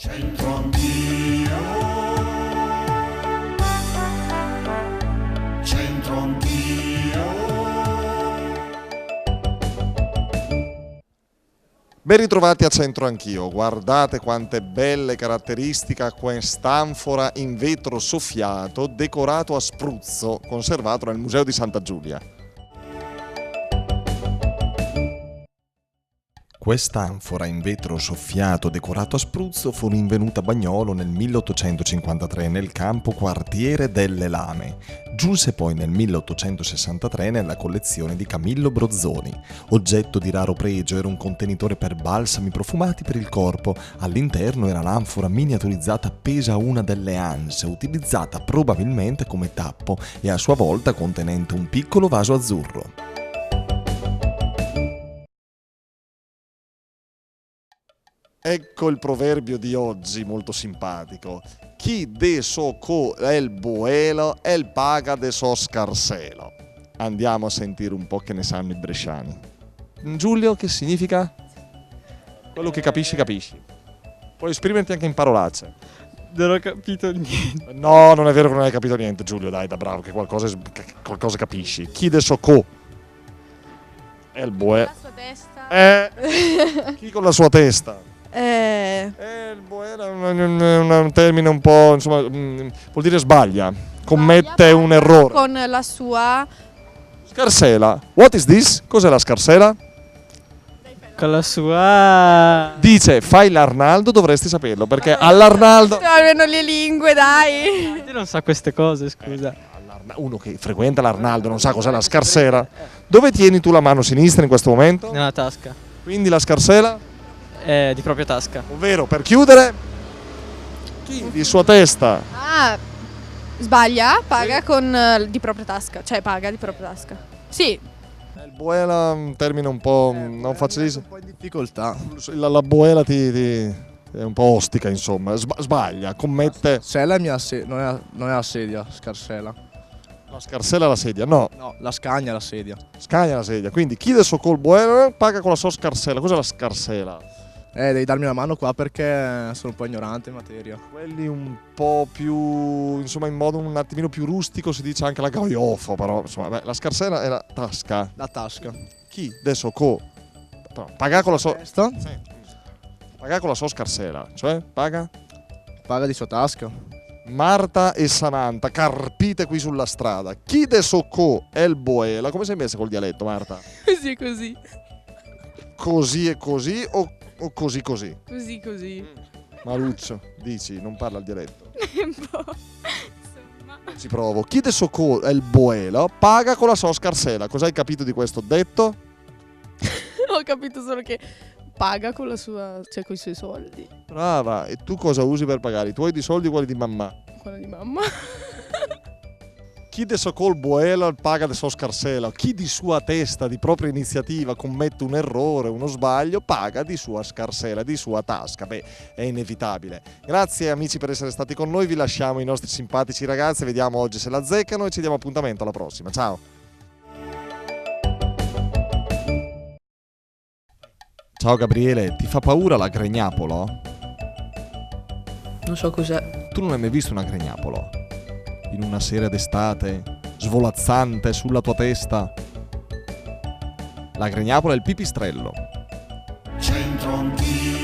C'entro anch'io, c'entro anch'io. Ben ritrovati a Centro Anch'io, guardate quante belle caratteristiche ha quest'anfora in vetro soffiato decorato a spruzzo conservato nel Museo di Santa Giulia. Quest'anfora in vetro soffiato decorato a spruzzo fu rinvenuta a Bagnolo nel 1853 nel campo Quartiere delle Lame. Giunse poi nel 1863 nella collezione di Camillo Brozzoni. Oggetto di raro pregio, era un contenitore per balsami profumati per il corpo. All'interno era l'anfora miniaturizzata appesa a una delle anse, utilizzata probabilmente come tappo e a sua volta contenente un piccolo vaso azzurro. Ecco il proverbio di oggi, molto simpatico. Chi de so co el buelo, el paga de so scarselo. Andiamo a sentire un po' che ne sanno i bresciani. Giulio, che significa? Quello che capisci, capisci. Puoi esprimerti anche in parolacce. Non ho capito niente. No, non è vero che non hai capito niente, Giulio, dai, da bravo, che qualcosa capisci. Chi de so co el buelo. La sua testa. Chi con la sua testa? Il boera è un termine un po', insomma, vuol dire sbaglia, commette un errore. Con la sua... Scarsela. What is this? Cos'è la scarsela? Con la sua... Dice, fai l'Arnaldo, dovresti saperlo, perché all'Arnaldo... Almeno le lingue, dai. Io non sa queste cose, scusa. Uno che frequenta l'Arnaldo non sa cos'è la scarsela. Dove tieni tu la mano sinistra in questo momento? Nella tasca. Quindi la scarsela? Di propria tasca. Ovvero, per chiudere, chi di sua testa? Ah, sbaglia, paga con di propria tasca. Cioè, paga di propria tasca. Sì. Il boela è un termine un po' non facilissimo. Un po' in difficoltà. La boela è un po' ostica, insomma. Sbaglia, commette. Sella è non è la sedia, scarsela. La scarsella è la sedia, no. No, la scagna è la sedia. Scagna la sedia. Quindi chi adesso col boela paga con la sua scarsella. Cos'è la scarsela? Devi darmi una mano qua perché sono un po' ignorante in materia. Quelli un po' più, insomma, in modo un attimino più rustico si dice anche la gaioffo, però insomma, la scarsella è la tasca. La tasca. Chi adesso paga con la sua Testa? Sì. Paga con la sua scarsella, cioè paga Paga di sua tasca. Marta e Samantha carpite qui sulla strada. Chi de soccò è il boela? Come sei messa col dialetto, Marta? Così, così. Così e così o così così? Così, così. Maruccio, dici, non parla il dialetto. Un po'. Insomma. Ci provo. Chi de soccò è il boela paga con la sua scarsella. Cosa hai capito di questo detto? Ho capito solo che paga con la sua... cioè con i suoi soldi. Brava. E tu cosa usi per pagare? I tuoi di soldi o quelli di mamma? Quello di mamma. Chi de soccò il boela paga de sua scarsella. Chi di sua testa, di propria iniziativa, commette un errore, uno sbaglio, paga di sua scarsella, di sua tasca. Beh, è inevitabile. Grazie amici per essere stati con noi. Vi lasciamo i nostri simpatici ragazzi. Vediamo oggi se la azzeccano e ci diamo appuntamento alla prossima. Ciao. Ciao Gabriele, ti fa paura la gregnapolo? Non so cos'è. Tu non hai mai visto una gregnapolo? In una sera d'estate, svolazzante sulla tua testa? La gregnapolo è il pipistrello. C'entro anch'io.